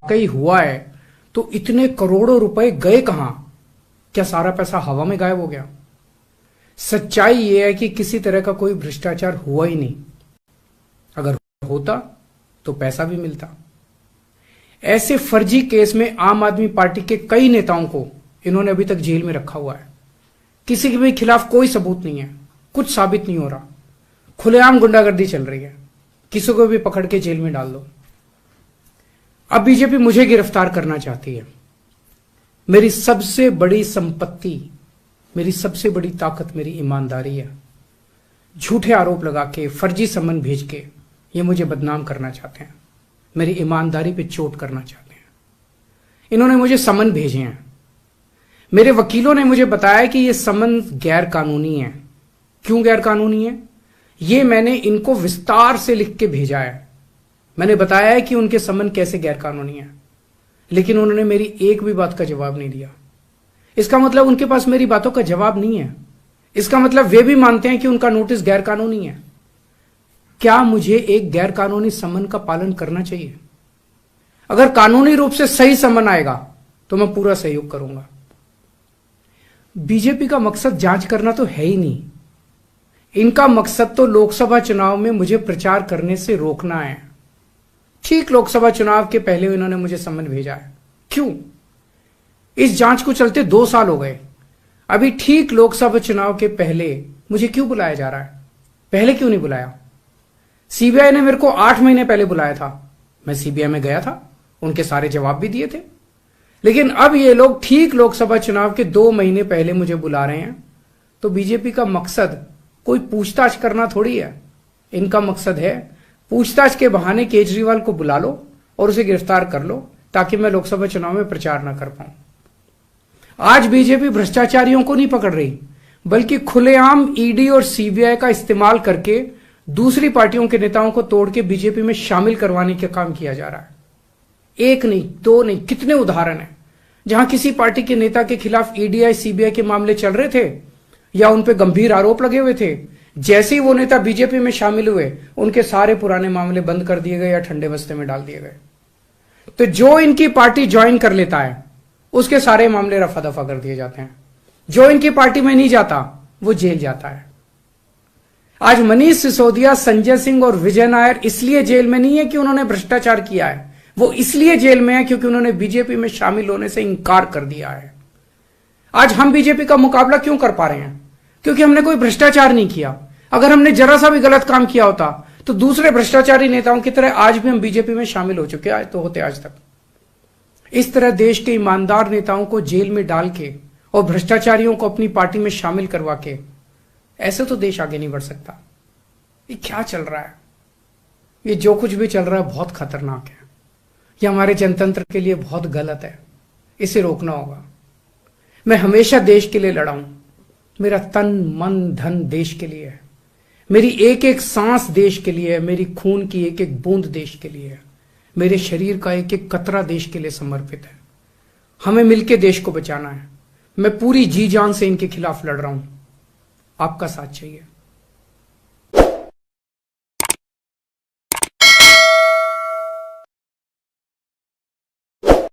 वाकई हुआ है तो इतने करोड़ों रुपए गए कहां? क्या सारा पैसा हवा में गायब हो गया? सच्चाई यह है कि किसी तरह का कोई भ्रष्टाचार हुआ ही नहीं। अगर होता तो पैसा भी मिलता। ऐसे फर्जी केस में आम आदमी पार्टी के कई नेताओं को इन्होंने अभी तक जेल में रखा हुआ है। किसी के भी खिलाफ कोई सबूत नहीं है, कुछ साबित नहीं हो रहा, खुलेआम गुंडागर्दी चल रही है, किसी को भी पकड़ के जेल में डाल दो। अब बीजेपी मुझे गिरफ्तार करना चाहती है। मेरी सबसे बड़ी संपत्ति, मेरी सबसे बड़ी ताकत मेरी ईमानदारी है। झूठे आरोप लगा के, फर्जी समन भेज के ये मुझे बदनाम करना चाहते हैं, मेरी ईमानदारी पे चोट करना चाहते हैं। इन्होंने मुझे समन भेजे हैं। मेरे वकीलों ने मुझे बताया कि ये समन गैर कानूनी है। क्यों गैर कानूनी है? ये मैंने इनको विस्तार से लिख के भेजा है। मैंने बताया है कि उनके समन कैसे गैर कानूनी है, लेकिन उन्होंने मेरी एक भी बात का जवाब नहीं दिया। इसका मतलब उनके पास मेरी बातों का जवाब नहीं है। इसका मतलब वे भी मानते हैं कि उनका नोटिस गैर कानूनी है। क्या मुझे एक गैर कानूनी समन का पालन करना चाहिए? अगर कानूनी रूप से सही समन आएगा तो मैं पूरा सहयोग करूंगा। बीजेपी का मकसद जांच करना तो है ही नहीं। इनका मकसद तो लोकसभा चुनाव में मुझे प्रचार करने से रोकना है। ठीक लोकसभा चुनाव के पहले इन्होंने मुझे समन भेजा है। क्यों? इस जांच को चलते 2 साल हो गए। अभी ठीक लोकसभा चुनाव के पहले मुझे क्यों बुलाया जा रहा है? पहले क्यों नहीं बुलाया? सीबीआई ने मेरे को 8 महीने पहले बुलाया था। मैं सीबीआई में गया था, उनके सारे जवाब भी दिए थे। लेकिन अब ये लोग ठीक लोकसभा चुनाव के 2 महीने पहले मुझे बुला रहे हैं। तो बीजेपी का मकसद कोई पूछताछ करना थोड़ी है। इनका मकसद है पूछताछ के बहाने केजरीवाल को बुला लो और उसे गिरफ्तार कर लो, ताकि मैं लोकसभा चुनाव में प्रचार ना कर पाऊं। आज बीजेपी भ्रष्टाचारियों को नहीं पकड़ रही, बल्कि खुलेआम ईडी और सीबीआई का इस्तेमाल करके दूसरी पार्टियों के नेताओं को तोड़ के बीजेपी में शामिल करवाने का काम किया जा रहा है। एक नहीं, 2 नहीं, कितने उदाहरण हैं जहां किसी पार्टी के नेता के खिलाफ ईडीआई सीबीआई के मामले चल रहे थे या उन पे गंभीर आरोप लगे हुए थे। जैसे ही वो नेता बीजेपी में शामिल हुए, उनके सारे पुराने मामले बंद कर दिए गए या ठंडे बस्ते में डाल दिए गए। तो जो इनकी पार्टी ज्वाइन कर लेता है, उसके सारे मामले रफा दफा कर दिए जाते हैं। जो इनकी पार्टी में नहीं जाता, वो जेल जाता है। आज मनीष सिसोदिया, संजय सिंह और विजय नायर इसलिए जेल में नहीं है कि उन्होंने भ्रष्टाचार किया है। वो इसलिए जेल में है क्योंकि उन्होंने बीजेपी में शामिल होने से इंकार कर दिया है। आज हम बीजेपी का मुकाबला क्यों कर पा रहे हैं? क्योंकि हमने कोई भ्रष्टाचार नहीं किया। अगर हमने जरा सा भी गलत काम किया होता तो दूसरे भ्रष्टाचारी नेताओं की तरह आज भी हम बीजेपी में शामिल हो चुके तो होते आज तक। इस तरह देश के ईमानदार नेताओं को जेल में डाल के और भ्रष्टाचारियों को अपनी पार्टी में शामिल करवा के ऐसे तो देश आगे नहीं बढ़ सकता। ये क्या चल रहा है? ये जो कुछ भी चल रहा है बहुत खतरनाक है। ये हमारे जनतंत्र के लिए बहुत गलत है। इसे रोकना होगा। मैं हमेशा देश के लिए लड़ा हूं। मेरा तन मन धन देश के लिए है। मेरी एक एक सांस देश के लिए है। मेरी खून की एक एक बूंद देश के लिए है। मेरे शरीर का एक एक कतरा देश के लिए समर्पित है। हमें मिलकर देश को बचाना है। मैं पूरी जी जान से इनके खिलाफ लड़ रहा हूं। आपका साथ चाहिए।